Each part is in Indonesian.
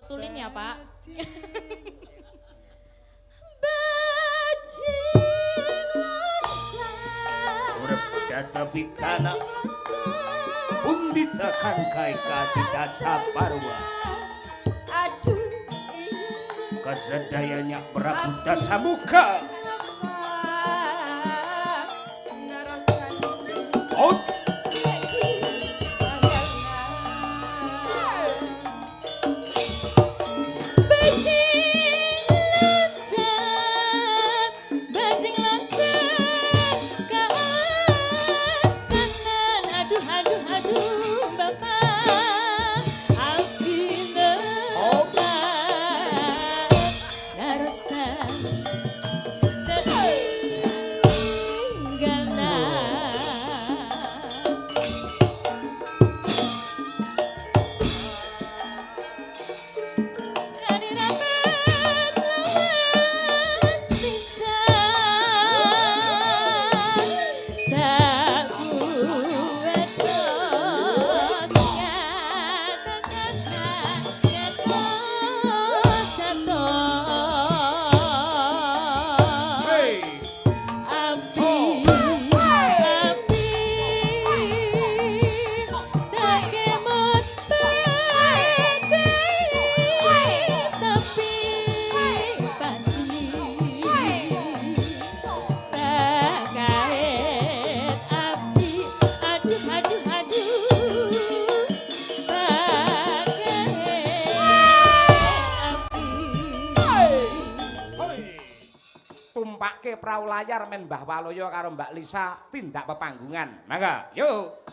Tulin ya, Pak. Surep data bitana undita kangkai katita saparwa kasadayanya Prabu Dasamuka out tumpake prau layar men Mbah Waloyo karo Mbak Lisa tindak pepanggungan. Mangga, yuk.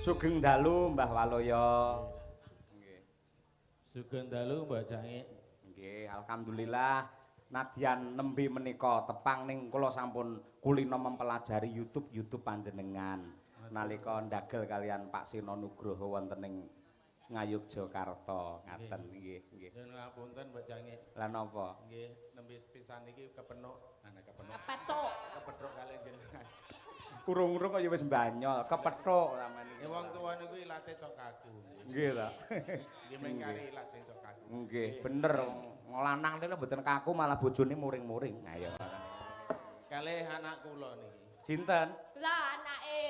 Sugeng dalu Mbah Waloyo. Nggih. Sugeng dalu Mbah Cangik. Nggih, alhamdulillah nadyan nembe menika tepang ning kula sampun kulino mempelajari YouTube panjenengan. Nalika ndagel kalian Pak Sino Nugroho wonten ing Ngayogyakarta ngaten nggih nggih. Yen ngapunten Mbah Cangik. Lah napa? Nggih, nembe sepisan iki kepenuk, kepenuk. Apa tuh? Kepethuk kali jenengan. Urung-urung kok ya wis mbanyol, kepethuk sampeyan iki. Wong tuwa niku ilate sok kaku. Nggih ta. Nggih mengkari ilat sing sok kaku. Nggih, bener. Lanang niku mboten kaku malah bojone muring-muring. Ayo. Kalih anak kula niki. Sinten? Lah anake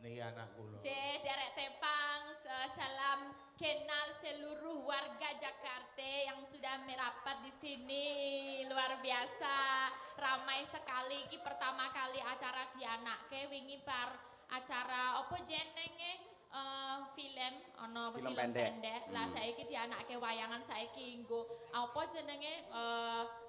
Niki anak kula. C derek tepang salam kenal seluruh warga Jakarta yang sudah merapat di sini, luar biasa ramai sekali. Iki pertama kali acara dianake wingi bar acara apa jenenge film ana film pendek. Lah saiki dianake wayangan saiki nggo apa jenenge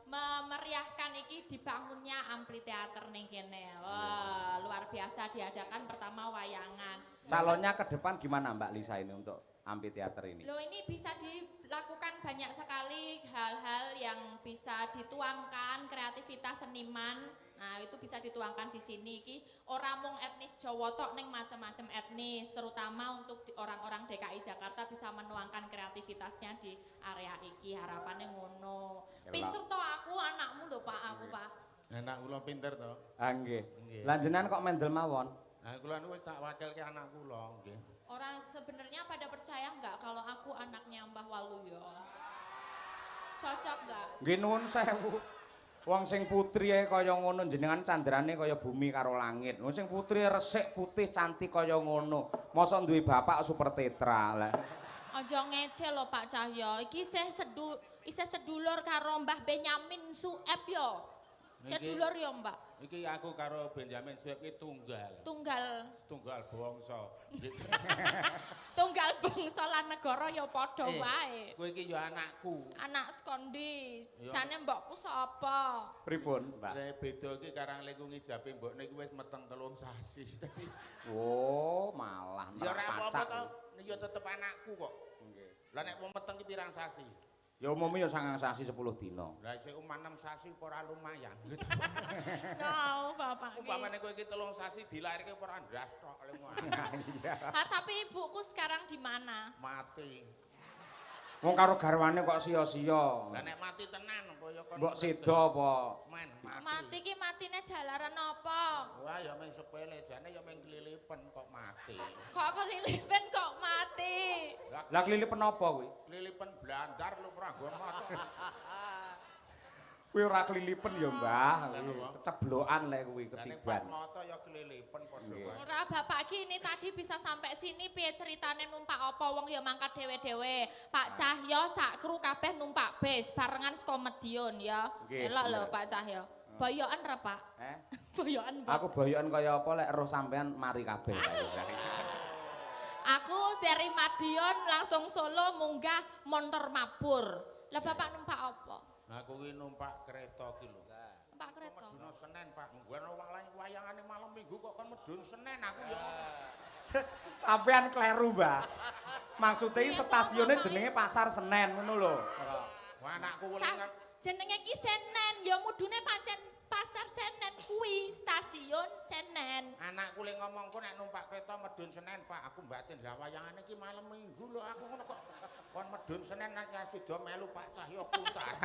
memeriahkan iki dibangunnya amphitheater ning kene. Wah, luar biasa diadakan pertama wayangan. Calonnya ke depan gimana Mbak Lisa ini untuk amphitheater ini? Loh ini bisa dilakukan banyak sekali hal-hal yang bisa dituangkan kreativitas seniman. Nah, itu bisa dituangkan di sini iki ora mung etnis Jawa tok ning macam-macam etnis, terutama untuk orang-orang DKI Jakarta bisa menuangkan kreativitasnya di area iki. Harapannya ngono. Pinter toh aku anakmu lho Pak, aku Pak. Anak kula pinter to. Ah nggih. Nggih. Lah jenengan kok mendel mawon? Nah, kula niku wis tak wakilke anak kula nggih. Orang sebenarnya pada percaya nggak kalau aku anaknya Mbah Waluyo? Cocok nggak? Nggih nuwun sewu. Wong sing putri ae kaya ngono jenengan candrane kaya bumi karo langit. Wong sing putri resik putih cantik kaya ngono. Mosok duwe bapak super tetra lah. Aja ngece lho Pak Cahyo. Iki isih sedulur karo Mbah Benyamin Sueb yo. Sedulur yo Mbak. Iki aku karo Benjamin Sueb iki tunggal. Tunggal Bangsa. tunggal bangsa lan negara ya padha wae. Kowe iki ya anakku. Anak skondi. Iya. Jane mbokku sapa? Pripun, Mbak? Lah beda iki karang lek ngijabe mbokne iki wis meteng 3 sasi. Dadi Oh, malah ya ora apa-apa pacak. to, ya tetep anakku kok. Nggih. Lah nek wong meteng ki pirang sasi? Ya umumnya ya 9 sasi 10 dina. Lah sik 6 sasi ora lumayan. No, Bapak. Umpamane kowe iki 3 sasi dilairke ora ndras tok lemu. Iya. Tapi ibuku sekarang di mana? Mati. Wong karo garwane kok sia-sia. Lah nek mati tenan apa ya kon. Mbok sedo apa? Men mati. Mati ki matine jalaran apa? Wah ya mung sepele jane ya mung klilipen kok mati. Kok kelilipen kok mati? Lah klilipen apa kuwi? Klilipen blandar lu ora nggon mati. Kuwi ora klilipen ya, Mbah. Lah, Kuwi apa? Keceblokan lek kuwi Lah nek pas ketiban. moto ya klilipen padha Nggih. wae. Ora Bapak ki ini tadi bisa sampai sini piye ceritane numpak apa wong ya mangkat dhewe-dhewe. Pak Cahyo sak kru kabeh numpak bis barengan saka Medion ya. Nggih, Elok lho bener. Pak Cahyo. Boyokan ra Pak? Boyokan Pak. Aku boyokan kaya apa lek roh sampean mari kabeh tak Aku dari Madiun langsung Solo munggah montor mabur. Lah Bapak numpak apa? Aku ki numpak kereta ki lho. Numpak kereta. Medun Senen Pak. Nggon wayangane malam Minggu kok kon medun Senen aku ya. Sampean kleru, Mbah. Maksudnya iki stasiunnya jenenge Pasar Senen ngono lho. Wah anakku welingan Jenenge ki Senen, ya mudune pancen Pasar Senen kuwi, stasiun Senen. anakku le ngomongku nek numpak kereta medun Senen Pak. Aku batin lah wayangane ki malam Minggu lho aku ngono kok. Kon medun Senen nek sida melu Pak Cahyoku tadi.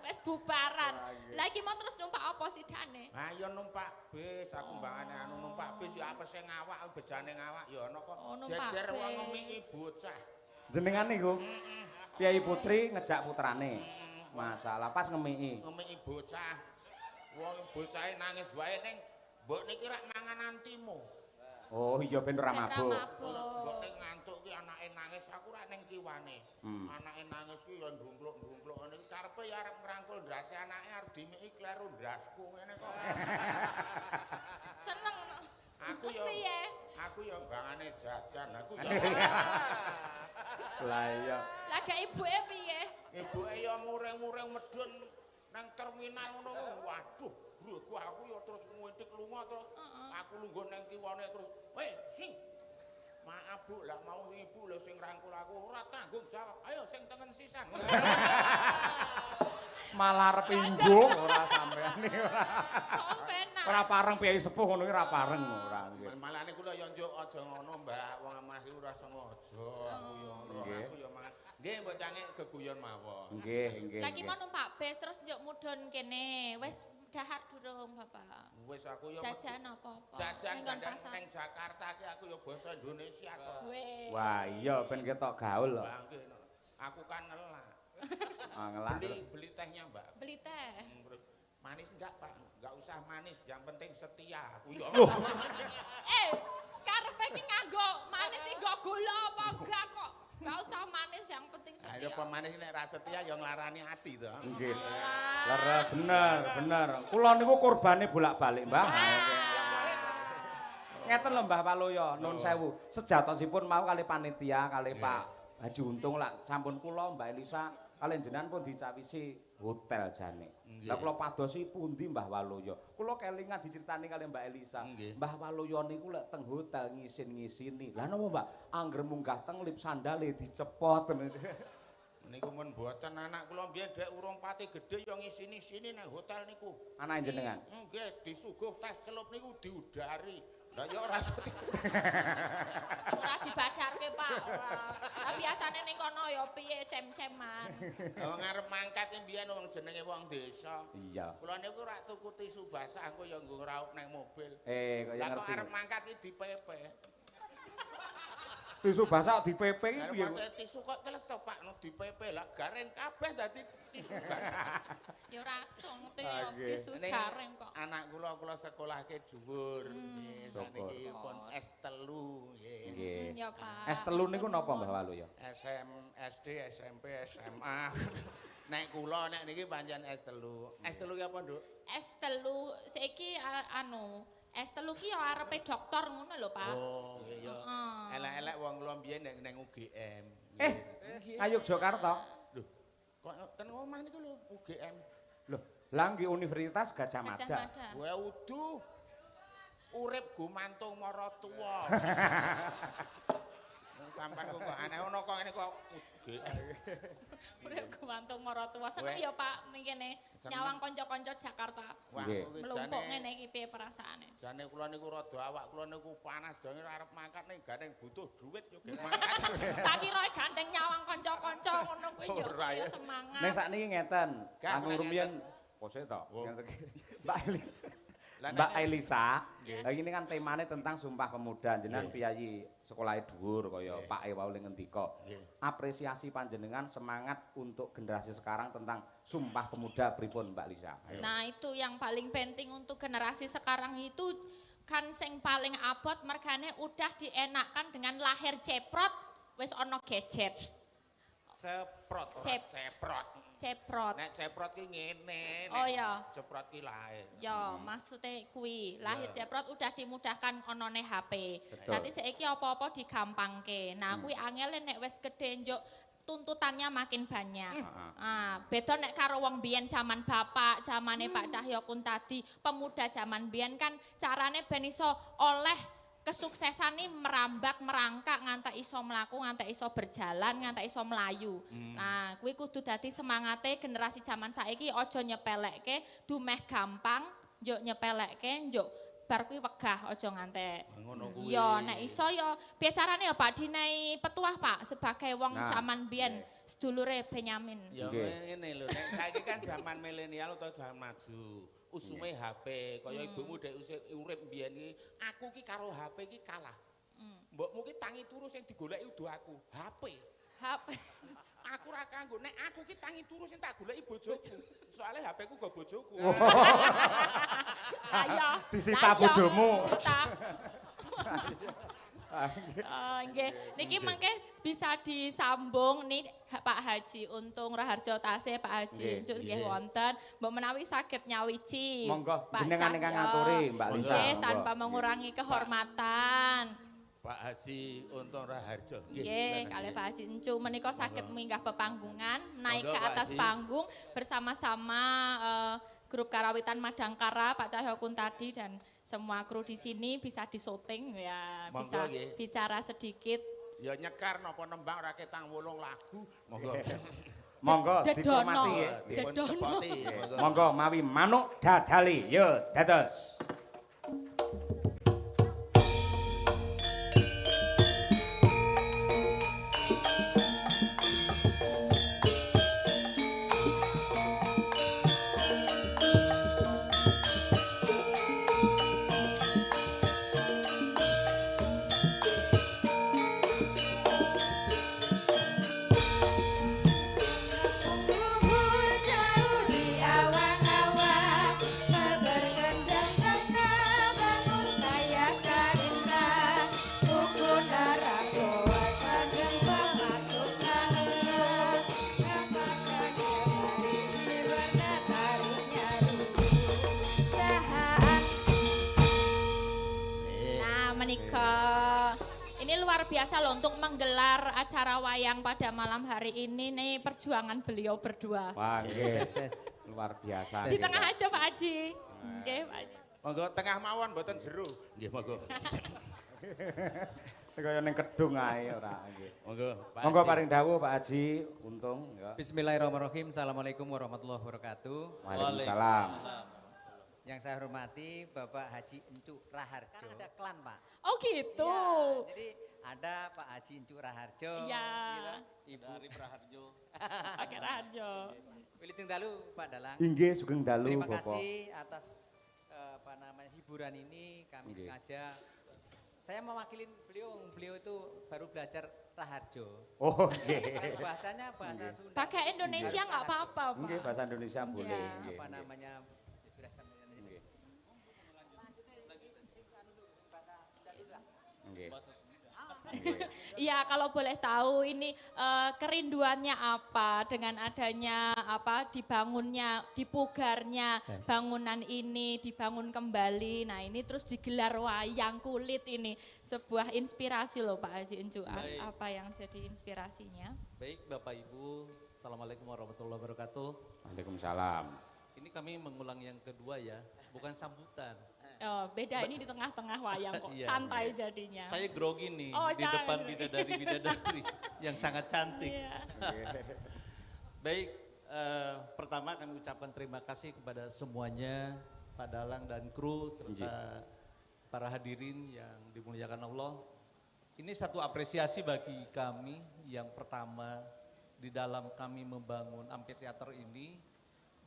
Wes bubaran. Lah iki mau terus numpak apa sidane? Ha ya numpak bis aku mbangane anu numpak bis ya apa sing ngawak bejane ngawak ya ana kok. Oh, numpak Jejer wong bis. ngemiki bocah. Jenengan niku Kyai Putri ngejak putrane. Masalah pas ngemiki. Ngemiki bocah. Wong bocahe nangis wae ning mbok niki rak mangan antimu. Oh iya ben ora mabuk. Mbok ning ngantuk ki anake nangis aku rak ning kiwane. Anake nangis ki ya ndungkluk-ndungkluk ngene iki karepe ya arep ngrangkul ndrase anake arep dimiki kleru ndrasku ngene kok. Seneng. Aku Terus yo piye? aku yo bangane jajan aku yo. Lah iya. Lah gak ibuke piye? Ibuke yo muring-muring medun nang terminal ngono. Waduh, gruku aku yo terus nguintik lunga terus aku lungguh nang kiwane terus. Weh, sing. Maaf Bu, lah mau ibu lho sing rangkul aku ora tanggung jawab. Ayo sing tengen sisan. Malah arep inggung ora sampean iki ora. Kok penak. Ora pareng Kyai sepuh ngono iki ora pareng ora nggih. Malane kula yo njuk aja ngono, Mbak. Wong amah iki ora sengaja aku yo ngono. Nggih. Aku yo mangan. Nggih, mbok cange geguyon mawon. Nggih, nggih. Lagi mau numpak bis terus njuk mudhun kene. Wes dahar durung Bapak. Wis aku yo Jajan apa-apa. jajan Nggon kadang pasar. ning Jakarta ki aku yo basa Indonesia to. Weh. Wah, iya ben ketok gaul lho. Bangke. Aku kan ngelak. Ah ngelak. Beli tehnya, Mbak. Beli teh. Terus manis enggak, Pak? Enggak usah manis, yang penting setia. Aku yo. Karepe ki nganggo manis iki nggo gula apa enggak kok? Enggak usah manis yang penting Ayo setia. pemanis nek ra setia yo nglarani ati to. Nggih. Leres bener, bener. Kula niku kurbane bolak-balik, Mbah. Ngeten lho Mbah Waluyo, nun sewu. Sejatosipun mau kali panitia kali Pak Haji Untung lah sampun kula Mbak Elisa Kalian jenengan pun dicawisi hotel jane. Nggih. Lah kula padosi pundi Mbah Waloyo? Kula kelingan diceritani kali Mbak Elisa. Nggih. Mbah Waloyo niku lek teng hotel ngisin-ngisini. Lah napa Mbak? Angger munggah teng lip sandale dicepot. Niku mun mboten anak kula mbiyen dek urung pati gedhe ya ngisini-sini nang hotel niku. Anake jenengan. Nggih, disuguh teh celup niku diudari. Lah ya ora Ora dibadarke, Pak. Ora. Lah biasane ning kono ya piye cem-ceman. wong arep mangkat mbiyen wong jenenge wong desa. Iya. Kula niku rak tuku tisu basah engko ya nggo ngraup nang mobil. Kok ya Lah kok ngerti. arep mangkat iki dipepe. Tisu basah dipepe iki Lah piye? masa tisu kok teles to Pak no dipepe lah gareng kabeh dadi tisu basah. Ya ora ngerti ya Nggih. tisu Ini gareng kok. anak kula sekolahke dhuwur nggih. Syukur. Sakniki pun S3 nggih. Nggih. Ya, Pak. Es telu niku napa Mbah Waloyo? SD, SMP, SMA. Nek kula nek niki pancen S3. S3 ki apa, Nduk? S3 saiki S3 ki ya arepe dokter ngono lho, Pak. Oh, nggih ya. Heeh. Elek-elek wong kula mbiyen nek UGM. Ayo Yogyakarta. Lho, kok ten omah niku lho UGM. Loh, lah nggih Universitas Gajah Gajah Mada. Mada. Kowe udu urip gumantung maratuwa. Sampan kok aneh ono kok ngene kok UGM. Urip gumantung maratuwa. Seneng Weh. ya, Pak, ning kene Seneng. nyawang kanca-kanca Jakarta. Wah, Nggih. kuwi Melumpuk jane ngene iki piye perasaane? jane kula niku rada awak kula niku panas jane arep mangkat ning gandeng butuh duit yo ge mangkat. Tak kira gandeng nyawang kanca-kanca ngono kuwi ya Ora, saya ya. semangat. Ning sakniki ngeten, Gak, langkung nek rumiyin ngeten. kosek to. Oh. Ngeten iki. Mbak Elisa. Lah, Mbak nek- Elisa, Nggih. lah ini kan temane tentang Sumpah Pemuda. Jenengan piyayi sekolahe dhuwur kaya Nggih. Pak Ewa ning ngendika. Nggih. Apresiasi panjenengan semangat untuk generasi sekarang tentang Sumpah Pemuda pripun Mbak Lisa? Ayo. Nah, itu yang paling penting untuk generasi sekarang itu kan sing paling abot mergane udah dienakkan dengan lahir ceprot wis ana gadget. Ceprot, ora Cep- ceprot. Ceprot. Nek ceprot ki ngene. Oh ya. Ceprot ki lae. Ya, maksudnya kuwi lahir Ya. ceprot udah dimudahkan onone HP. Betul. Nanti saiki apa-apa digampangke. Nah, kuwi angel nek wis gedhe njuk tuntutannya makin banyak. Beda nek karo wong biyen zaman bapak, zamane Pak Cahyokun tadi, pemuda zaman biyen kan carane ben iso oleh kesuksesan ini merambat, merangkak, ngantek iso mlaku, ngantek iso berjalan, ngantek iso melayu. Nah, kuwi kudu dadi semangate generasi zaman saiki aja nyepelekke, dumeh gampang, njuk nyepelekke, njuk bar kuwi wegah aja ngantek. Ngono kuwi. Ya, nek iso ya piye carane ya Pak dinehi petuah Pak sebagai wong Nah, zaman biyen sedulure Benyamin. Ya Nggih. ngene lho, nek saiki kan zaman milenial utawa zaman maju. Usume HP, kaya ibumu dek urip mbiyen iki, aku ki karo HP ki kalah. Mbokmu ki tangi turu sing digoleki udu aku, HP. HP. Aku ora kanggo, nek aku ki tangi turu sing tak goleki bojoku. Soale HP ku go bojoku. Ayo. Disita bojomu. Disita. Nggih, niki mangke bisa disambung nih Pak Haji Untung Raharjo Tasih Pak Haji Nggih. Unjuk nggih Nggih. wonten, mbok menawi saged nyawiji. Monggo Pak jenengan ingkang Cahyo. ngaturi Mbak Lisa. Nggih, monggo. tanpa mengurangi kehormatan. Pak Haji Untung Raharjo. Nggih, kalih Pak Haji Encu menika saged minggah pepanggungan, naik Monggo, ke Pak atas Haji. panggung bersama-sama grup Karawitan Madangkara, Pak Cahyokun tadi dan semua kru di sini bisa disyuting ya, Monggo, bisa nggih. bicara sedikit. Ya nyekar napa nembang ora ketang 8 lagu. Monggo. Monggo Dedono. dikurmati. Dipun Dedono. sepoti. Monggo mawi manuk dadali. Yo dados. Luhur jauh di awan-awan, berkendang-kendang bangun kayak karindang. Buku darah doa sedang masuk kalah. Apakah dia warna taringnya Nah, menika Ini luar biasa loh untuk menggelar acara wayang pada malam hari ini nih perjuangan beliau berdua. Wah, nggih. Tes. Luar biasa. Di tengah aja Pak Haji. Oke, Pak Haji. Monggo tengah mawon mboten jero. Nggih monggo. Kaya ning kedung ae ora nggih. Monggo. Pak Monggo Haji. paring dawuh Pak Haji, untung ya. Bismillahirrahmanirrahim. Assalamualaikum warahmatullahi wabarakatuh. Waalaikumsalam. Yang saya hormati Bapak Haji Encuk Raharjo. Kan ada klan Pak. Oh gitu. Iya, jadi ada Pak Haji Encuk Raharjo. Iya. Ibu Arif Raharjo. Pakai Rajo. Wilujeng dalu Pak Dalang. Inggih sugeng dalu Terima Bapak. kasih atas apa namanya hiburan ini kami Nggih. sengaja. Saya mewakili beliau itu baru belajar Raharjo. Oh, nggih. Bahasanya bahasa Sunda. Pakai Indonesia nggak apa-apa Pak. Nggih bahasa Indonesia boleh Iya. nggih. Apa nggih. namanya sudah sampai Nggih. Nggih. Nggih. Iya kalau boleh tahu ini kerinduannya apa dengan adanya apa dibangunnya, dipugarnya bangunan ini dibangun kembali. Nah ini terus digelar wayang kulit ini sebuah inspirasi loh Pak Haji Encu. Baik. Apa yang jadi inspirasinya? Baik Bapak Ibu, Assalamualaikum warahmatullahi wabarakatuh. Waalaikumsalam. Ini kami mengulang yang kedua ya, bukan sambutan. Oh, beda ini di tengah-tengah wayang kok, Iya. santai jadinya. Saya grogi nih Oh, di jangan. depan bidadari-bidadari yang sangat cantik. Iya. Baik, pertama kami ucapkan terima kasih kepada semuanya, Pak Dalang dan kru serta para hadirin yang dimuliakan Allah. Ini satu apresiasi bagi kami yang pertama di dalam kami membangun amphitheater ini,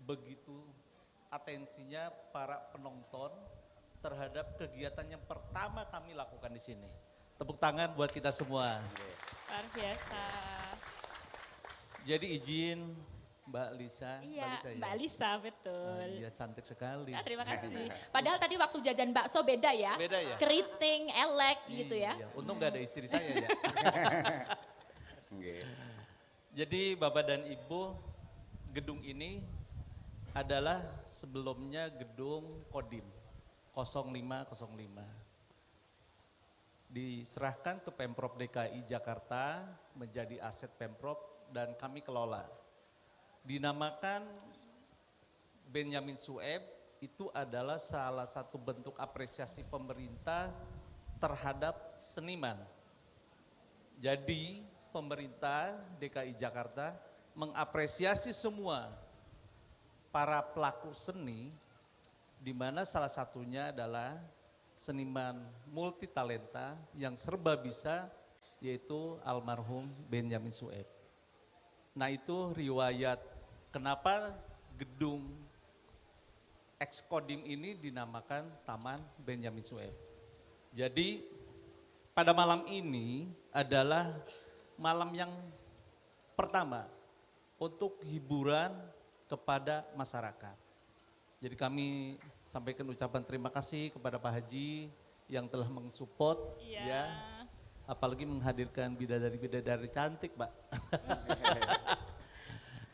begitu atensinya para penonton terhadap kegiatan yang pertama kami lakukan di sini. Tepuk tangan buat kita semua. Luar biasa. Jadi izin Mbak Lisa. Iya, ya? Mbak Lisa betul. Iya cantik sekali. Nah, terima kasih. Padahal tadi waktu jajan bakso beda ya. Beda ya? Keriting, elek gitu ya. Iya, untung gak ada istri saya ya. Nggih. Jadi Bapak dan Ibu, gedung ini adalah sebelumnya gedung Kodim 0505. Diserahkan ke Pemprov DKI Jakarta menjadi aset Pemprov dan kami kelola. Dinamakan Benyamin Sueb, itu adalah salah satu bentuk apresiasi pemerintah terhadap seniman. Jadi pemerintah DKI Jakarta mengapresiasi semua para pelaku seni, di mana salah satunya adalah seniman multitalenta yang serba bisa, yaitu almarhum Benyamin Sueb. Nah itu riwayat kenapa gedung Ex-Kodim ini dinamakan Taman Benyamin Sueb. Jadi pada malam ini adalah malam yang pertama untuk hiburan kepada masyarakat. Jadi kami sampaikan ucapan terima kasih kepada Pak Haji yang telah mensupport ya. Apalagi menghadirkan bidadari-bidadari cantik, Pak.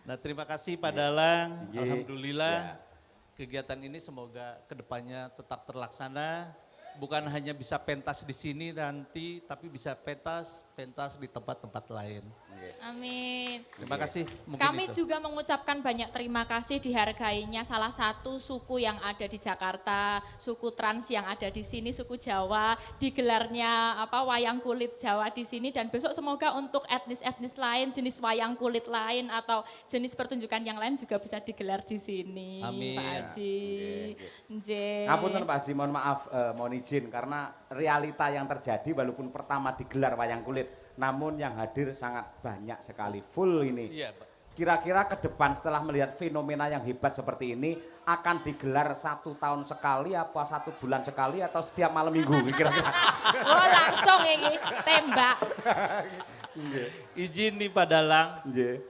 Nah, terima kasih Pak Dalang. Nggih. Alhamdulillah kegiatan ini semoga kedepannya tetap terlaksana. Bukan hanya bisa pentas di sini nanti, tapi bisa pentas di tempat-tempat lain. Amin. Terima kasih. Mungkin Kami itu. juga mengucapkan banyak terima kasih dihargainya salah satu suku yang ada di Jakarta, suku Trans yang ada di sini, suku Jawa, digelarnya wayang kulit Jawa di sini dan besok semoga untuk etnis-etnis lain, jenis wayang kulit lain atau jenis pertunjukan yang lain juga bisa digelar di sini. Amin. Pak Haji. Nggih. Ngapunten Pak Haji, mohon maaf, mohon izin karena realita yang terjadi walaupun pertama digelar wayang kulit, namun yang hadir sangat banyak sekali, full ini. Iya, Pak. Kira-kira ke depan setelah melihat fenomena yang hebat seperti ini akan digelar 1 tahun sekali apa 1 bulan sekali atau setiap malam minggu kira-kira? Oh langsung ini tembak. Izin nih Pak Dalang, Nggih.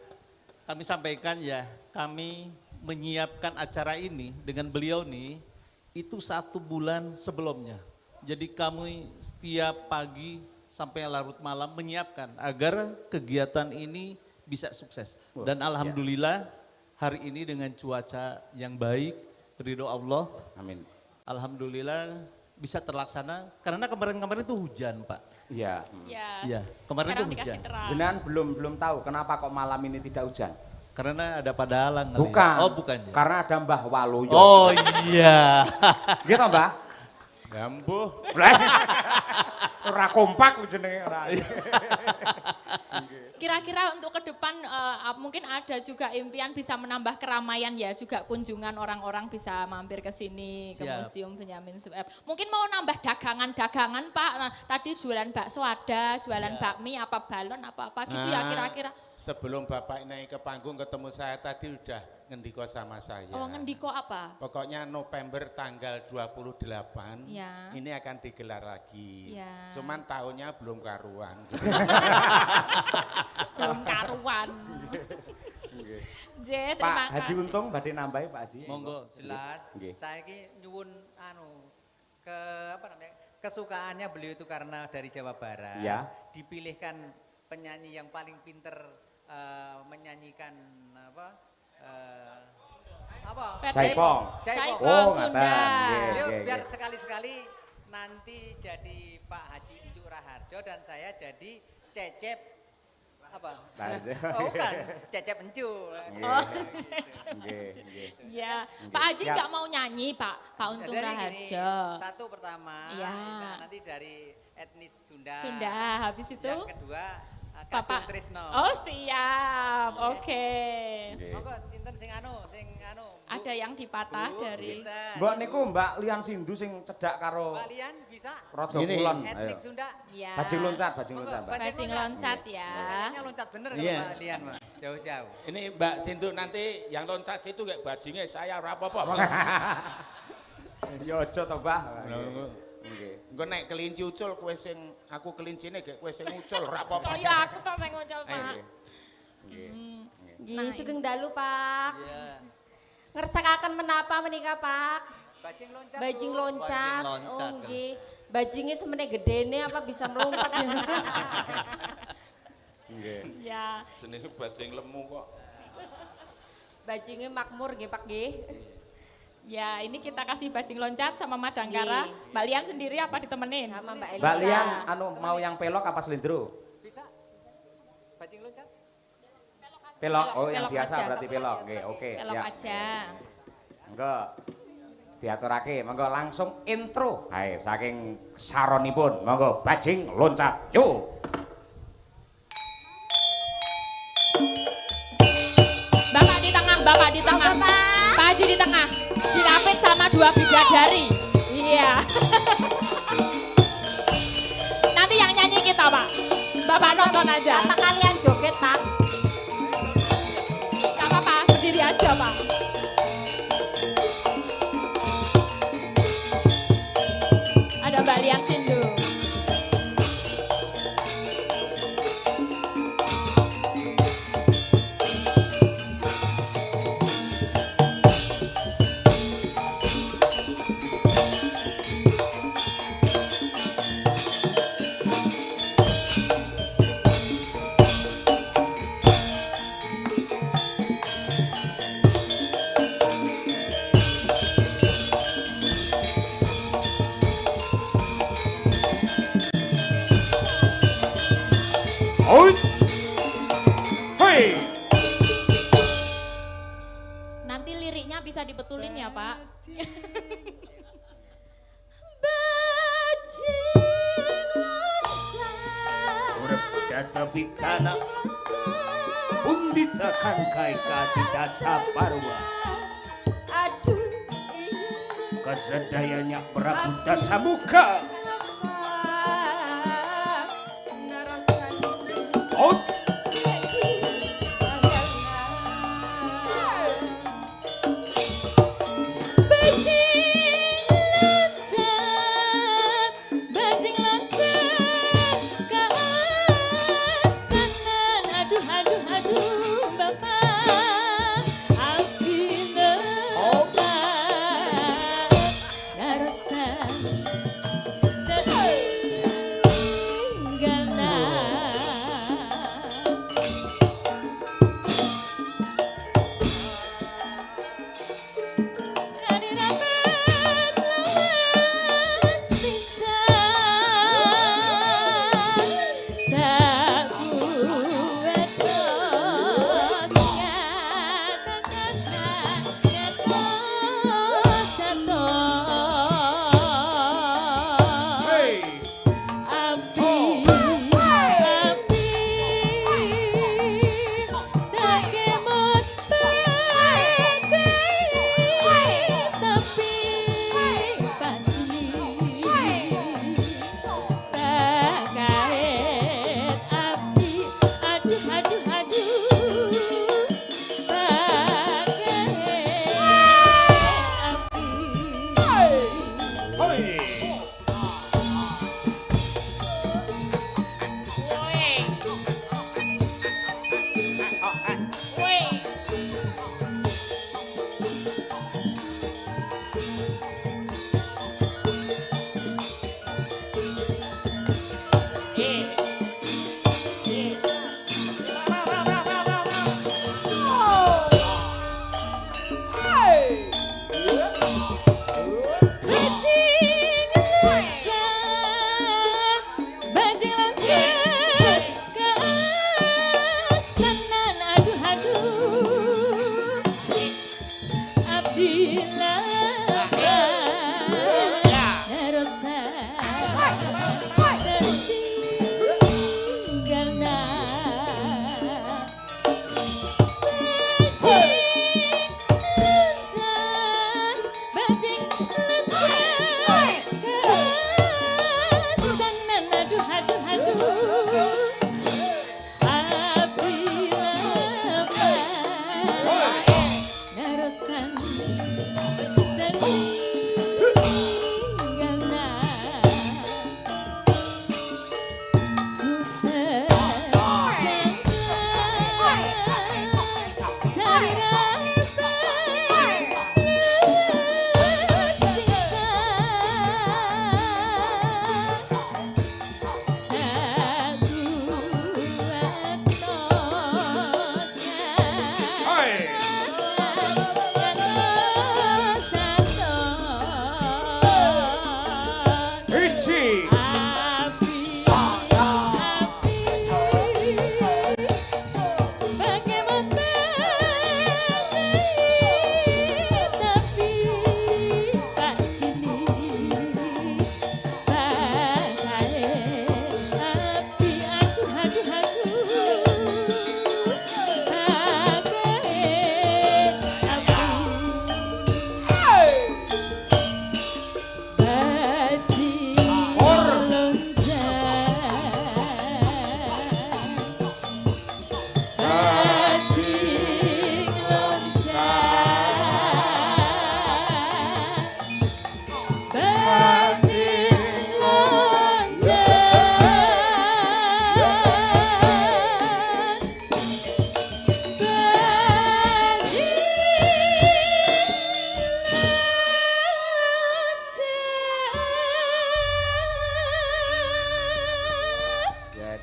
kami sampaikan ya, kami menyiapkan acara ini dengan beliau nih, itu 1 bulan sebelumnya. Jadi kami setiap pagi sampai larut malam menyiapkan agar kegiatan ini bisa sukses. Dan alhamdulillah hari ini dengan cuaca yang baik, ridho Allah, Amin. alhamdulillah bisa terlaksana karena kemarin-kemarin itu hujan, Pak. Iya. Ya. Iya, kemarin Sekarang itu dikasih hujan. terang. Jenengan belum tahu kenapa kok malam ini tidak hujan? Karena ada padahalang kali ya. Bukan. Oh, bukan ya. Karena ada Mbah Waluyo. Oh iya. Gitu, Mbah? Gambuh. Ora kompak jenenge ora. Kira-kira untuk ke depan mungkin ada juga impian bisa menambah keramaian ya, juga kunjungan orang-orang bisa mampir ke sini, ke Siap. Museum Benyamin Sueb. Mungkin mau nambah dagangan-dagangan Pak, nah, tadi jualan bakso ada, jualan Iya. bakmi, apa balon, apa-apa gitu ya kira-kira. Sebelum Bapak naik ke panggung ketemu saya tadi udah ngendiko sama saya. Oh ngendiko apa? Pokoknya November tanggal 28 Ya. ini akan digelar lagi. Ya. Cuman tahunnya belum karuan. Belum karuan. J, Pak terima Haji kasih. Untung badhe nambahi Pak Haji. Monggo. Jelas. Nggih. Saya ini nyuwun ke apa namanya? Kesukaannya beliau itu karena dari Jawa Barat. Ya. Dipilihkan penyanyi yang paling pinter menyanyikan apa? Versi Jaipong. Jaipong. Oh, ngaten. Sunda. Nggih, Beliau nggih, biar nggih. sekali-sekali nanti jadi Pak Haji Encuk Raharjo dan saya jadi Cecep apa? Oh bukan, Cecep Encuk. Oh, Nggih, nggih. ya. Pak Haji Ya. nggak mau nyanyi Pak Untung Dari gini, Raharjo. satu pertama, Ya. nanti dari etnis Sunda. Sunda, habis itu Yang kedua, Bapak Kakung Trisno. Oh siap, oke. Nggih. Monggo sinten sing anu, Bu? Ada yang dipatah Bu, dari sinten? Mbok niku Mbak Lian Sindu sing cedak karo Mbak Lian bisa? Rada Ini. kulon. Ayo. Etnik Sunda. ya. Bajing loncat, bajing Monggo, loncat, Mbak. Bajing loncat ya. Kayaknya loncat bener kalau Iya. Mbak Lian, Mbak. Jauh-jauh. Ini Mbak Sindu nanti yang loncat situ kayak bajingnya saya ora apa-apa. Ya aja to, Mbah. Lho, Nggih. Engko nek kelinci ucul kowe sing aku kelincine gek kowe sing ucul ora apa-apa. Kaya aku tok sing ngucul Pak. Nggih. Nggih. Nggih, sugeng dalu, Pak. Iya. Ngersakaken menapa menika, Pak? Bajing loncat. Bajing Bu. loncat. Bajing loncat, Oh, kan. nggih. Bajingnya semene gedene apa bisa melompat ya? Nggih. Ya. Jenenge bajing lemu kok. Bajingnya makmur nggih, Pak nggih. Ya, ini kita kasih bajing loncat sama Madangkara. Nggih. Mbak Lian sendiri apa ditemenin? Sama Mbak Elisa. Mbak Lian anu mau yang pelok apa selindro? Bisa? Bajing loncat? Pelok. Oh, yang Pelok biasa aja. berarti pelok. Nggih, oke. Pelok siap. aja. Monggo. Diaturake, monggo langsung intro. Hai, saking saronipun, monggo bajing loncat. Yo. Bapak di tengah, Bapak di tengah. Pak Haji di tengah. Dirapit sama dua bidadari. Iya. Nanti yang nyanyi kita, Pak. Bapak nonton aja. Apa kalian joget, Pak? Gak apa-apa, berdiri aja, Pak. Ada Mbak Lian Sindu. Oi. Hei. Nanti liriknya bisa dibetulin ya, Pak. Urip data bikana undita kangkai kadita saparwa Aduh. kesedayanya Prabu Dasamuka. Oh, Bajing loncat ke astanan. Aduh, aduh, aduh, Bapak. Abdi lebat narasa.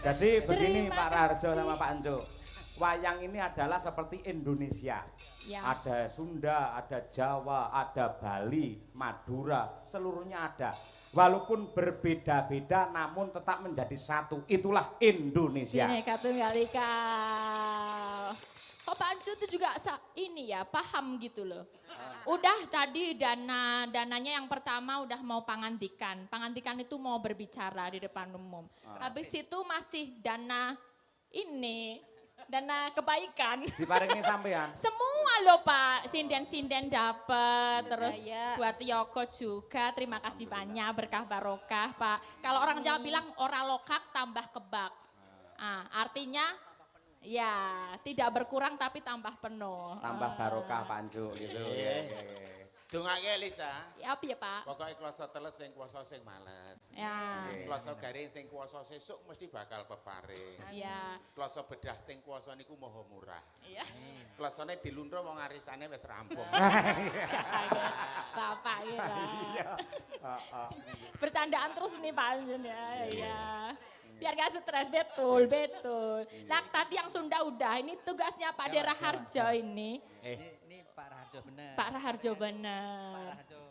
Jadi begini Terima Pak Raharjo kasih. sama Pak Anjo. Wayang ini adalah seperti Indonesia. Ya. Ada Sunda, ada Jawa, ada Bali, Madura, seluruhnya ada. Walaupun berbeda-beda namun tetap menjadi satu. Itulah Indonesia. Bineka Tunggal Ika. Oh Pak Anjo itu juga ini ya, paham gitu loh. Udah tadi dananya yang pertama udah mau pangandikan. Pangandikan itu mau berbicara di depan umum. Habis itu masih dana ini, dana kebaikan. Diparingi sampean. Semua loh Pak, sinden-sinden dapat, terus Sedaya. buat Yoko juga. Terima kasih banyak, berkah barokah Pak. Kalau orang Jawa bilang ora lokak tambah kebak. Artinya ya tidak berkurang tapi tambah penuh. Tambah barokah Pak Anjo gitu. Dongake Lisa. Ya apa ya Pak? Pokoke kloso teles sing kuwasa sing males. Ya. Kloso garing sing kuwasa sesuk mesti bakal peparing. Ya. Kloso bedah sing kuwasa niku maha murah. Iya. Klosone dilundro wong arisane wis rampung. Bapak gitu. Bercandaan terus nih Pak Anjun ya. Iya. Biar gak stres, betul. Nah tadi yang Sunda udah, ini tugasnya Pak De Raharjo ini. Ini Pak Raharjo bener. Pak Raharjo Pak bener. Raharjo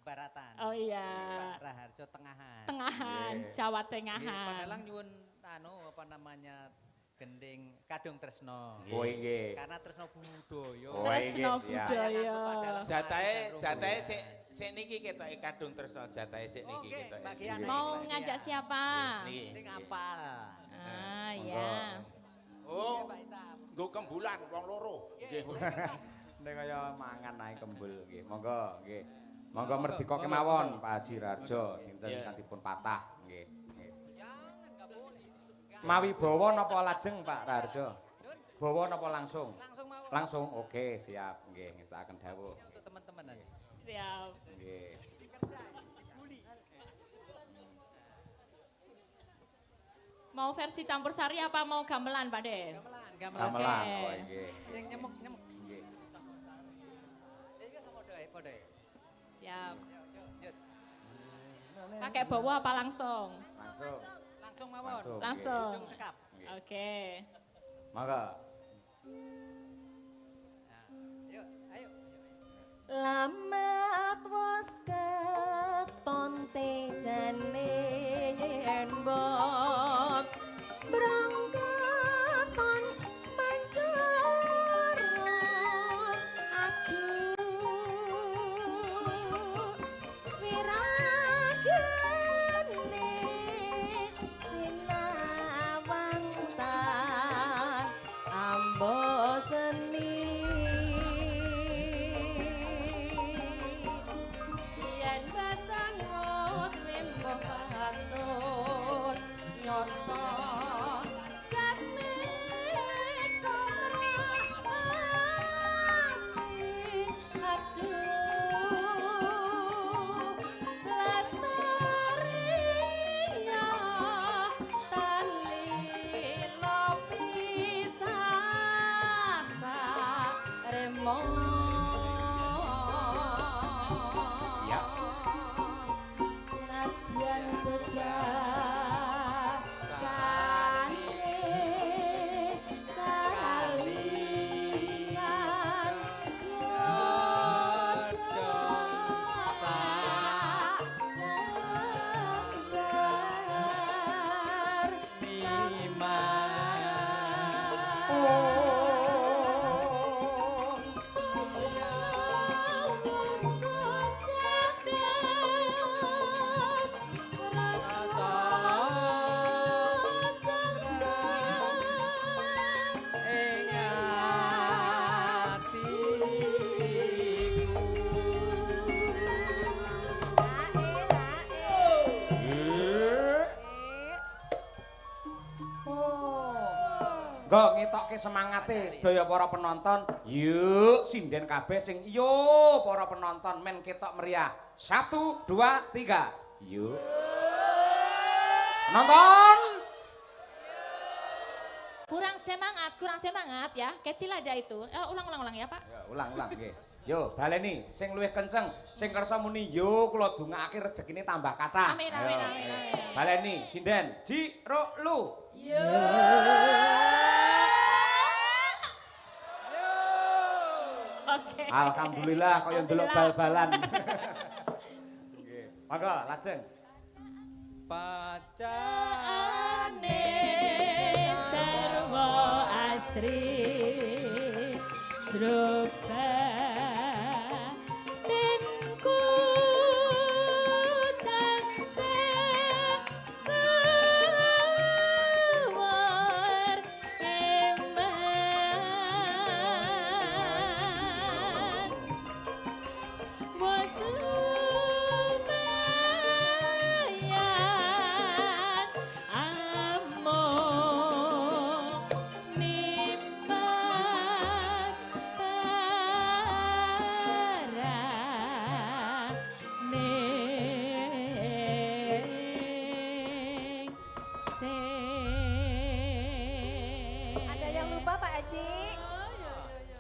Baratan. Oh iya. Ini Pak Raharjo Tengahan. Tengahan, Jawa Nggih, Tengahan. Padalang nyuwun apa namanya gending Kadung Tresno. Oh nggih. Karena Tresno budaya. Oh, Tresno iya, siap. budaya. Jatahe sik niki ketoke kadung tresno jatahe sik niki Oke, ketoke. bagian Mau ngajak siapa? Niki. Sing apal. Ya. Oh, Pak Itam. nggo kembulan wong loro. Nggih. Nek kaya mangan ae kembul nggih. Monggo nggih. Monggo merdeka kemawon Pak Haji Raharjo sinten ingkang dipun patah nggih. Jangan enggak boleh. Mawi bawa napa lajeng Pak Raharjo? Bawa napa langsung? Langsung mau Langsung. Oke, siap nggih ngestakaken dawuh. untuk teman-teman nanti. Siap. Nggih. Dikerja, dibully. Mau versi campur sari apa mau gamelan Pak De? Gamelan. Gamelan. Oke. Oh nggih. Sing nyemuk. Nggih. Iki sama podo. Siap. Yuk. Pakai bawa apa langsung? Langsung. Langsung mawon. Langsung. Ujung cekap. Oke. Monggo. Nah, yuk, ayo. Lamat wos keton tejane yen mbok brangketon mancara aduh wiragene sinawang tan ambo seni yen basangot wimbo patut nyoto jane komrati aduh lestarinya tanlilo pisasa remo Ya. Nadyan bedah sane kalian Nggo ngetokke semangate sedaya para penonton. Yuk sinden kabeh sing yo para penonton men ketok meriah. 1 2 3. Yuk. Nonton. Kurang semangat ya. Kecil aja itu. Ulang ya Pak. Ya, ulang nggih. Yo, baleni sing luwih kenceng, sing kersa muni yo kula dongakake rezekine tambah kathah. Amin amin amin amin. Baleni sinden ji ro lu. Yo. Oke. Alhamdulillah kaya ndelok bal-balan. Nggih. Monggo lajeng. Pacane Sarwa asri Jroba Tinku tansah Mawar Eman Wasumayan Amo Nimas Paraning Sing. Ada yang lupa Pak Haji?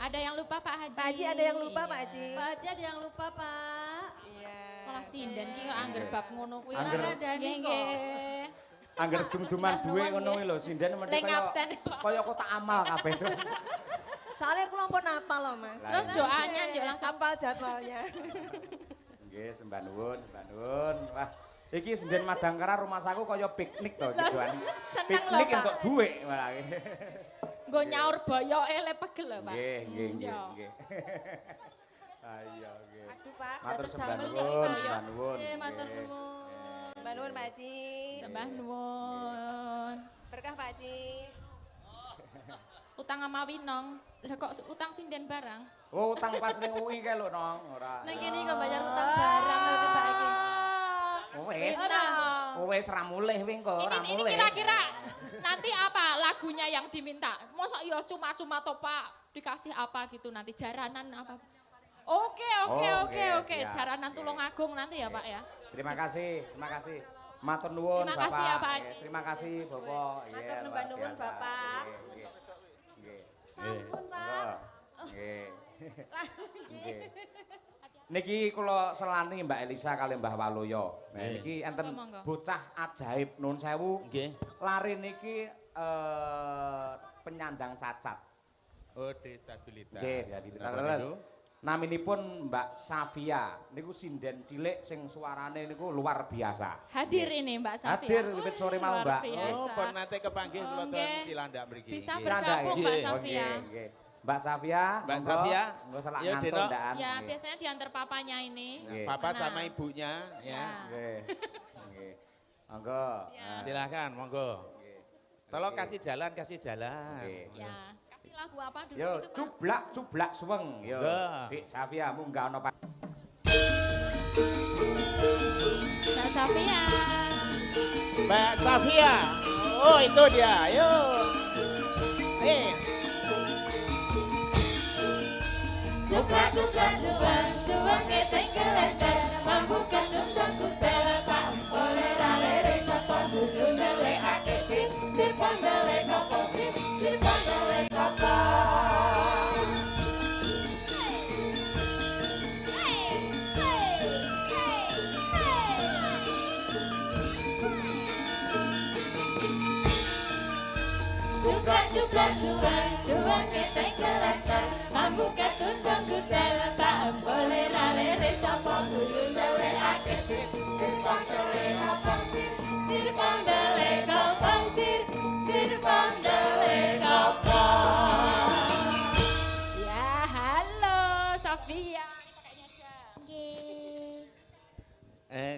Ada yang lupa Pak Haji. Pak Haji ada yang lupa Pak Haji? Pak Haji ada yang lupa Pak. Iya. Malah sinden ki kok angger bab ngono kuwi. Angger. Ora Dani kok. Angger dum-duman duwe ngono kuwi lho, sinden mesti Lek kaya absen, Pak. kaya kotak amal kabeh. Soalnya aku lompon apa loh Mas? Terus doanya yo langsung Apal jadwalnya. Nggih, sembah nuwun, sembah nuwun. Wah, iki sinden Madangkara rumah saku kaya piknik to tujuan. seneng lho, Piknik Pak. entuk dhuwit malah. nggo nyaur boyoke le pegel lho, Pak. Nggih, nggih, nggih, Iya. nggih. Ayo, nggih. Aduh Pak, Matur dados sembah damel nuwun, kok sembah nuwun. Oke, matur nggih. nuwun. Mbak Nuwun Pak Haji. Sembah nuwun. Berkah Pak Haji. Utang sama Winong. Lah kok utang sinden barang? Oh, utang pas ning UI kae lho, Nong. Ora. Nang kene kok bayar utang barang lho Mbak iki. Wes. Ora. Wes ra mulih wing kok, ora Ini mulih. kira-kira nanti apa lagunya yang diminta? Masa ya cuma-cuma toh Pak dikasih apa gitu nanti jaranan apa? Oke, Oh, oke, siap. jaranan Tulungagung nanti ya Pak ya. Terima kasih, terima kasih. Matur nuwun Terima Bapak. kasih ya, Pak Nggih, Haji. terima kasih Bapak. Matur Iya, nembah luar nuwun, biasa. Bapak. Nggih, nggih. Sampun Pak. Monggo. Nggih. Nggih. Niki kula selani Mbak Elisa kali Mbah Waluyo. Nah, Nggih. niki enten Monggo. bocah ajaib nun sewu. Nggih. Lari niki penyandang cacat. Oh, destabilitas. Nggih, jadi Napa terus. niku? Naminipun Mbak Safia. Niku sinden cilik sing suarane niku luar biasa. Hadir ini Mbak Safia. Hadir wiwit sore mau, Luar Mbak. biasa. Oh, pun nate kepanggih kula ten Nggih. Cilandak mriki. Bisa Nggih. bergabung Nggih. Mbak Nggih. Safia. Oh, nggih, nggih. Mbak Safia, Mbak monggo. Safia. Monggo selak Ya, ngantuk Deno. ndak? Ya, Nggih. biasanya diantar papanya ini. Nggih. Papa Mana? sama ibunya ya. Nggih. Nggih. Monggo. Ya. Nah, Silakan, monggo. nggih. Tolong Nggih. kasih jalan, kasih jalan. Nggih. Ya, kasih lagu apa dulu Yo, itu Pak? cublak suweng. Yo. Nggih. Dik Safia munggah ono Pak. Mbak Safia. Mbak Safia. Oh, itu dia. Ayo. Cukla cukla suang suang keteng kelencer mampu kendung dan kutel pak boleh ralere sapa dulu nele ake sir pondele kopo sir pondele kopo. Cukla cukla suang suang keteng kelencer mampu ketundang kutel tak boleh ralere sapa dulu nele ake sir pondele kopo sir pondele kopo sir pondele kopo. Ya halo Safia.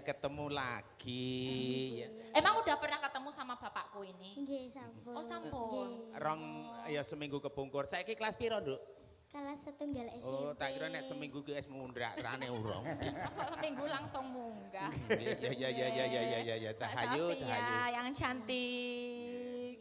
Ketemu lagi. Ya. Emang udah pernah ketemu sama bapakku ini? Nggih, sampun. Oh, sampun. Rong ya seminggu kepungkur. Saiki kelas piro, Nduk? Kelas setunggal SMP. Oh, tak kira nek seminggu ki wis mundrak rane urung. Masa seminggu langsung munggah. Ya, Cahayu, Mbak Safia Cahayu. yang cantik.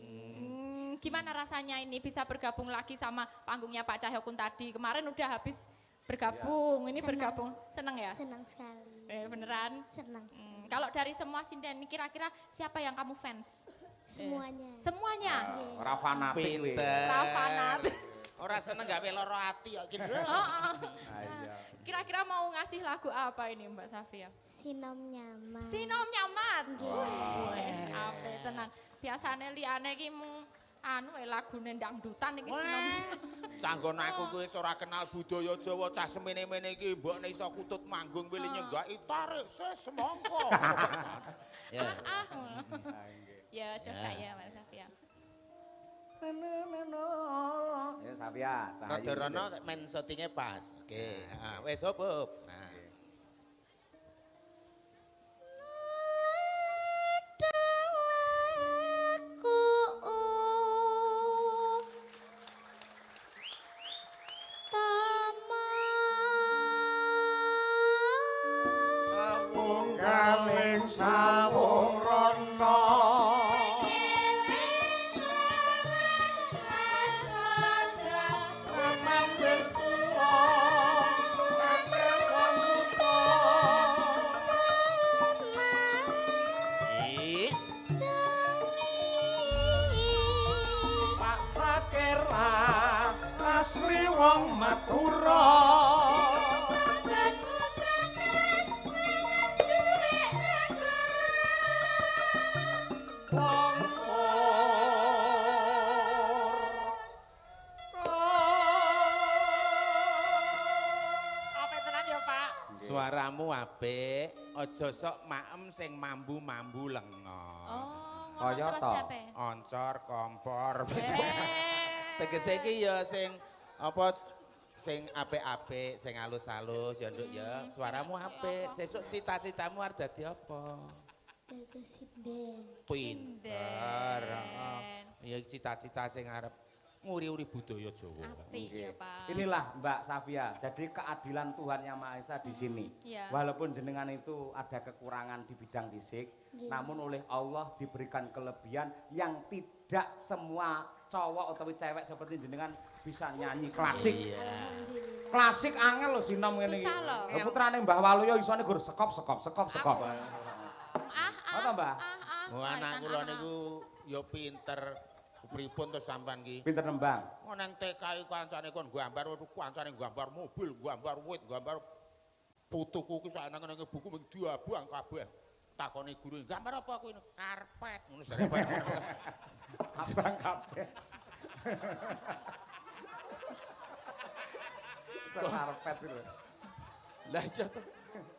Gimana rasanya ini bisa bergabung lagi sama panggungnya Pak Cahyokun tadi? Kemarin udah habis bergabung, ini Senang. bergabung. Seneng ya? Senang sekali. Beneran? Senang. Kalau dari semua sinden ini kira-kira siapa yang kamu fans? Semuanya. Semuanya? Ora fanatik kuwi. Pinter. Rafanat. Ora seneng gawe lara ati kok iki. Iya. Kira-kira mau ngasih lagu apa ini Mbak Safia? Sinom nyaman. Sinom nyaman. Nggih. Ape tenan. Biasane liyane iki mung lagune dangdutan iki sinom. Sanggon aku kuwi wis ora kenal budaya Jawa cah semene-mene iki mbokne iso kutut manggung pilih nyenggaki tarik semongko. Ya. Ya coba ya Mbak Safia. Ya Safia, Cahayu. Rono men syutinge pas. Oke, wis hop. Nah. Galing sawung rono Pak Sakira asli wong Madura. Suaramu apik, aja sok maem sing mambu-mambu lenga. Oh, ngono Kaya selesai to. apa? Oncor, kompor. Tegese iki ya sing apa sing apik-apik, sing halus-halus ya Nduk ya. Suaramu apik. Sesuk cita-citamu arep dadi apa? Dados sinden. Pinter. Ya cita-cita sing arep nguri-uri budaya Jawa. Apik ya, Pak. Inilah Mbak Safia, jadi keadilan Tuhan Yang Maha Esa di sini. Iya. Walaupun jenengan itu ada kekurangan di bidang fisik, namun oleh Allah diberikan kelebihan yang tidak semua cowok atau cewek seperti jenengan bisa nyanyi klasik. Klasik angel loh sinom ngene iki. Susah loh. Lho putrane Mbah Waluyo isone gur sekop. Apa, Mbah? Oh anak kula niku ya pinter. Pripun to sampean ki? Pinter nembang. Oh nang TKI kancane kon gambar kancane gambar mobil, gambar wit, gambar putuku ki sak nang buku mung diabang kabeh. Takoni guru, gambar apa kuwi? Karpet. Ngono sarepet. Abang kabeh. Karpet itu. Lah iya to.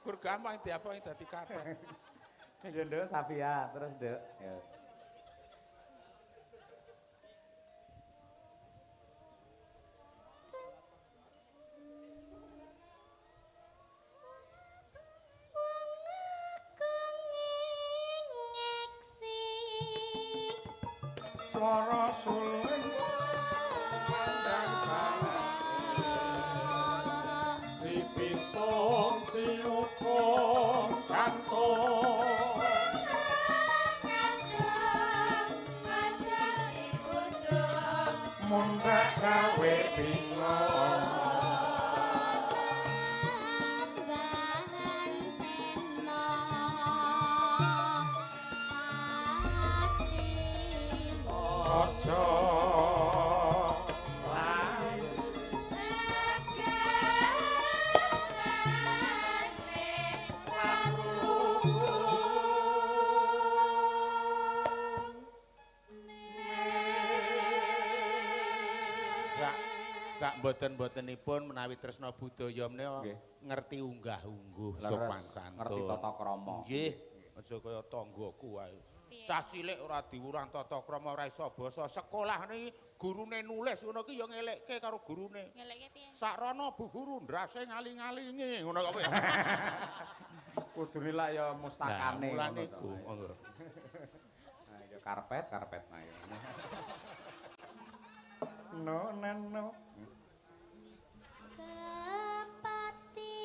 Gur gampang diabangi dadi karpet. Ya Nduk Safia, terus Nduk. Ya. Suara suling pandang sana si pitung tiupung kantong mundak gawe bingung Bahan seno ojo Sak mboten-mbotenipun menawi tresna budaya menika ngerti unggah-ungguh sopan santun. ngerti tata krama. Nggih, aja kaya tanggoku wae. Cah cilik ora diwurang tata krama ora iso basa. Sekolah niki gurune nulis ngono ki ya ngelekke karo gurune. Ngelekke piye? Sakrono Bu Guru ndrase ngaling-ngalingi ngono kok. Kudune lak ya mustakane Mulane ngono to. iku. Monggo. Nah, ya karpet nah ya. No. Kepati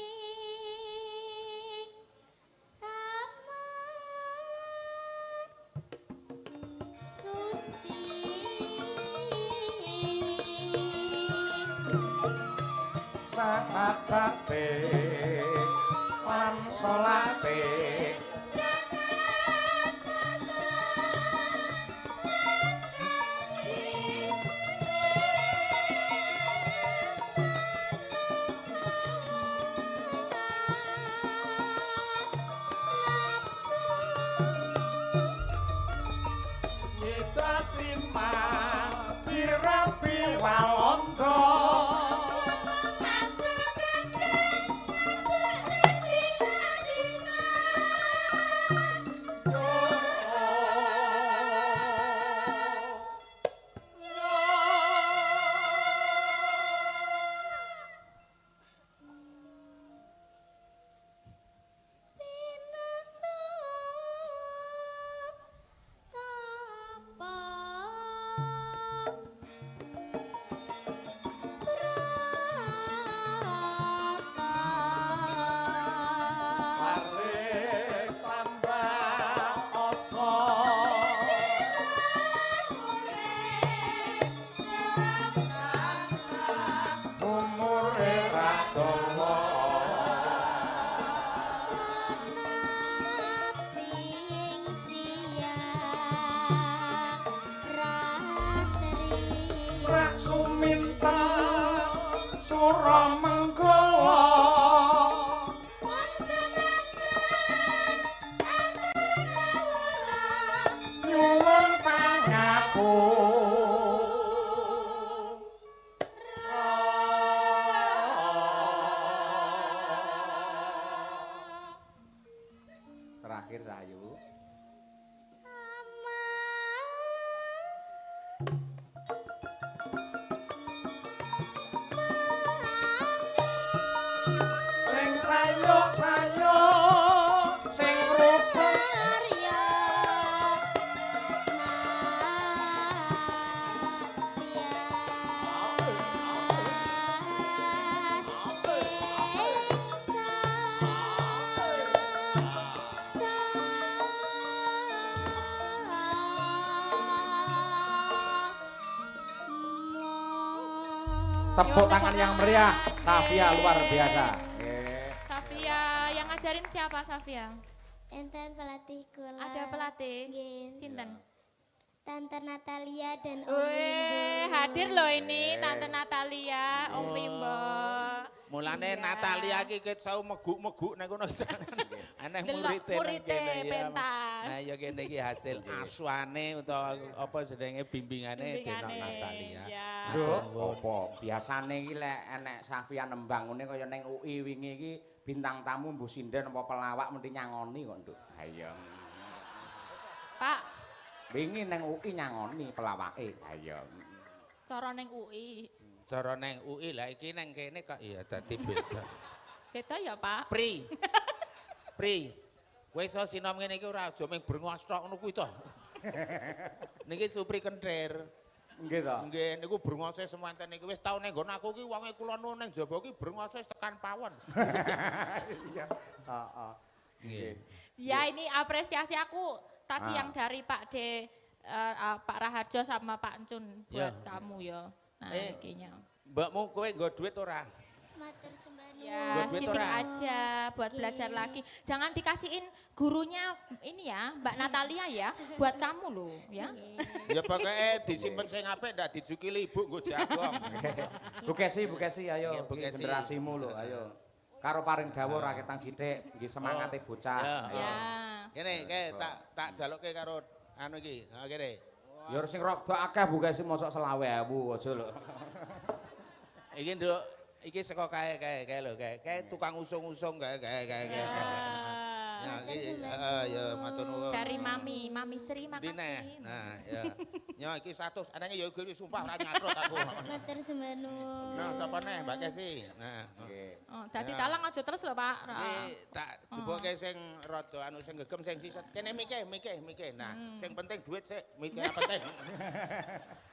amat suti Sakatate lan salate sura menggawa nyuwun pangapura terakhir Sayu sing sayu sing rukun Arya tepuk tangan yang meriah Safia luar biasa. Safia, yang ngajarin siapa Safia? enten pelatih kula. Ada pelatih? Nggih. Sinten? Tante Natalia dan Om Wih, Bimbo. hadir loh ini Tante Natalia, Om Bimbo. Mulane Iya. Natalia iki ket sau meguk-meguk nang kono. Aneh Delok murid murite pentas. Nah ya kene iki hasil asuhane utawa apa jenenge bimbingane Denok Natalia. Ya. Matur nuwun. Apa biasane iki lek enek Safia nembang ngene kaya ning UI wingi iki bintang tamu mbuh sinden apa pelawak mesti nyangoni kok, Nduk. Ha iya. Pak, Wingi ning UI nyangoni pelawake. Ha iya. cara neng UI. Cara neng UI lah iki neng kene kok iya dadi beda. Beda ya Pak? Pri. Pri. Kowe iso sinom ngene iki ora aja mung brengos tok ngono kuwi to. Niki Supri Kentir. Nggih to. Nggih niku brengose semanten iki wis tau ning nggon aku iki wonge kula nu ning jaba iki brengose tekan pawon. Iya. Heeh. Nggih. Ya ini apresiasi aku tadi yang dari Pak D, Pak Raharjo sama Pak Encun buat Ya. kamu ya. Nah, kayaknya. Mbakmu kowe nggo duit ora? Matur sembah Ya, Buat duit siting ora? aja buat belajar Iya. lagi. Jangan dikasihin gurunya ini ya, Mbak Natalia ya, buat kamu loh ya. Ya pokoke disimpen sing apik ndak dijukili ibu nggo jagong. Bu Kesi ayo. Nggih, Bu Iki Kesi. generasimu lho, ayo. Karo paring dawuh ra ketang sithik, nggih semangate bocah. Ya. Ayo. Ya. Kene tak jalukke karo anu iki. Ha kene. Ya sing rada akeh Bu Kesi mosok 20.000 aja lho. Iki Nduk, iki saka kae lho, kae tukang usung-usung kae. Ya iki ya matur nuwun. Dari Mami Sri Ndi neh? makasih. Nah, ya. Ya iki 100, anenge ya iki sumpah ora nyatrut aku. Matur sembah nuwun. Nah, sapa neh Mbak Kesi? Nah. Nggih. Oh, dadi talang aja terus lho Pak. Iki tak juboke sing rada anu sing gegem sing siset. Kene mike. Nah, sing penting duit sik, mike ora penting.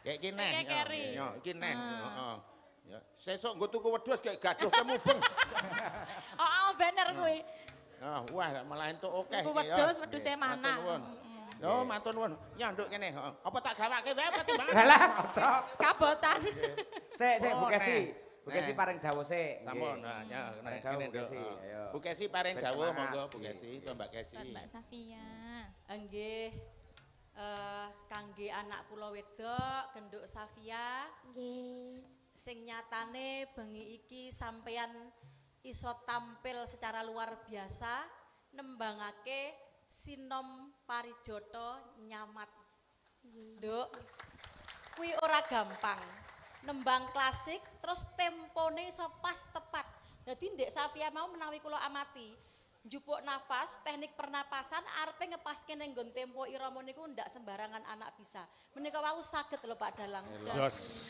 Kayak iki neh. Mike keri. Ya, iki neh. Heeh. Ya, sesuk nggo tuku wedhus kayak gaduh kemubeng. Oh, bener kuwi. Ah, wah malah entuk akeh Tuku iki ya. wedhus e mana. Matur nuwun. Yo, matur nuwun. Ya nduk kene, heeh. Apa tak gawake wae apa timbangan? Halah, aja. Kabotan. Sik, Bu Oh, Kesi. neh. Bu Kesi Neh. paring dawuh sik. Sampun, Nggih. nah, ya, Paring kene dawuh Bu Nduk. Kesi. Ayo. Bu Kesi paring Ben dawuh semangat. monggo Bu Nggih. Kesi, Mbak Kesi. Buat Mbak Safia. Nggih. Kangge anak kula wedok genduk Safia Nggih. sing nyatane bengi iki sampeyan iso tampil secara luar biasa nembangake Sinom Parijoto Nyamat. Nduk. Kuwi ora gampang. Nembang klasik terus tempone iso pas tepat. Dadi Ndek Safia mau menawi kula amati, njupuk nafas, teknik pernapasan arepe ngepaske ning nggon tempo irama niku ndak sembarangan anak bisa. Menika wau saged lho Pak Dalang.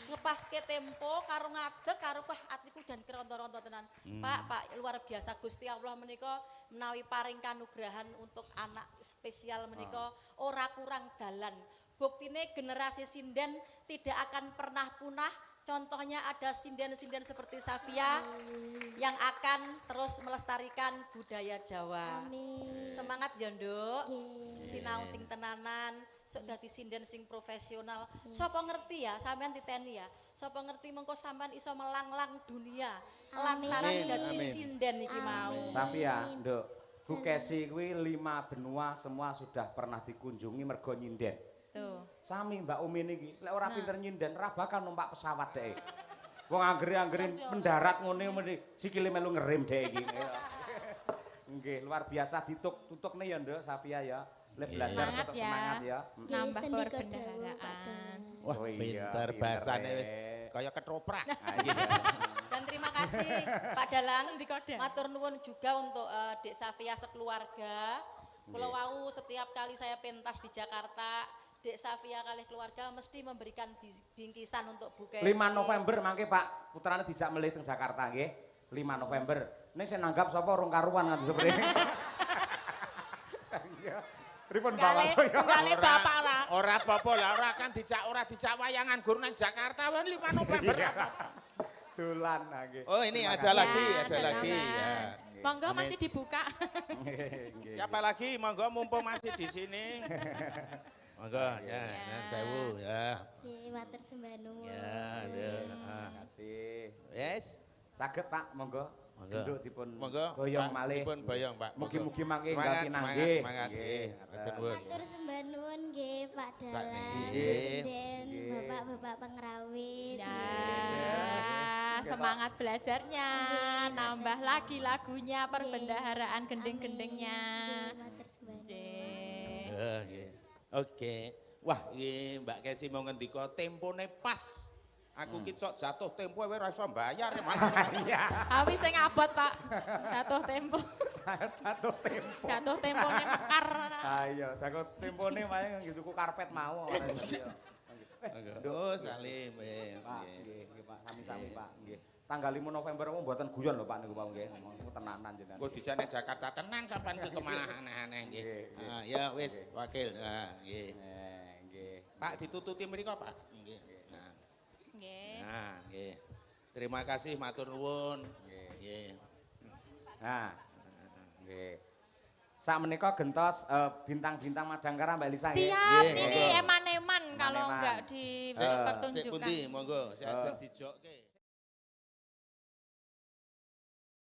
Ngepaske tempo karo ngadeg karo atiku jan keronto-ronto tenan. Pak luar biasa Gusti Allah menika menawi paring kanugrahan untuk anak spesial menika ora kurang dalan. Buktine generasi sinden tidak akan pernah punah. Contohnya ada sinden-sinden seperti Safia yang akan terus melestarikan budaya Jawa. Amin. Semangat ya Nduk. Nggih. Sinau sing tenanan, sok dadi sinden sing profesional. Sapa ngerti ya, sampean titeni ya. Sapa ngerti mengko sampean iso melanglang dunia Amin. lantaran dadi Amin. sinden iki mau. Safia, Nduk. Bu Kesi kuwi 5 benua semua sudah pernah dikunjungi mergo nyinden. Tuh. Sami Mbak Umi niki, lek ora pinter nyinden ora bakal numpak pesawat dhek. Wong anggere-anggere mendarat ngene mesti sikile melu ngerem dhek iki. Nggih, luar biasa tutukne ya, Nduk Safia ya. Lek belajar Semangat tetap ya. semangat ya. Nambah Sendika Dawu, Pak perbendaharaan. Wah, Oh iya, pinter pinter, bahasane eh. wis kaya ketoprak. Dan terima kasih Pak Dalang. Di kode. Matur nuwun juga untuk Dek Safia sekeluarga. Kalau wau setiap kali saya pentas di Jakarta, Dek Safia kali keluarga mesti memberikan bingkisan untuk Bu Kesi. 5 November mangke Pak, putrane dijak melih teng Jakarta nggih. 5 November. Nek sing nanggap sapa urung karuan nganti seprene. Iya. Pripun Bapak? Tunggale bapak lah. Ora apa-apa lah, ora dijak wayangan gur nang Jakarta wan 5 November. Dolan nggih. Oh, ini Terima ada kasih. lagi, Ya, ada lagi ya. Monggo Amin. masih dibuka. Nggih. Siapa lagi? Monggo mumpung masih di sini. Monggo ya, nan sewu ya. Nggih, matur sembah nuwun. Ya, ada. Terima kasih. Yes. Saged Pak, monggo. Monggo. Genduk dipun Monggo. boyong Pak, malih. Dipun boyong, Pak. Monggo. Mugi-mugi mangke Semangat, enggal semangat, pinanggih. semangat. Nggih, matur nuwun. Matur sembah nuwun nggih Pak Dalang, Nggih. Presiden, Nggih. Bapak-bapak pengrawit. Ya, semangat belajarnya, nambah lagi lagunya, perbendaharaan gending-gendingnya. Nggih, matur sembah nuwun. Nggih. Ya, nggih. Oke. Wah, iki Mbak Kesi mau ngendika tempone pas. Aku ki cok jatuh tempo wae ora iso bayar malah. Awi sing abot, Pak. Jatuh tempo. Jatuh tempo. Jatuh tempone mekar. Ayo, jatuh tempone wae nggo tuku karpet mau. Oh, salim. Pak, nggih, nggih Pak, sami-sami Pak, nggih. Tanggal 5 November wong mboten guyon lho Pak niku Pak nggih. Niku tenanan jenengan. Kok dijane Jakarta tenan sampean ki kemana aneh-aneh nggih. Nggih, nggih. Ah, ya wis, wakil. Nah, nggih. Nggih. Pak ditututi mriko, Pak. Nggih. Nah, Nggih. nah, nggih. Terima kasih matur nuwun. Nggih. Nggih. Nah. Nggih. Sak menika gentos bintang-bintang Madangkara Mbak Lisa nggih. Siap Nggih, ini monggo. eman-eman kalau Eman-eman. enggak Sik dipertunjukkan. pundi monggo, saya aja dijokke.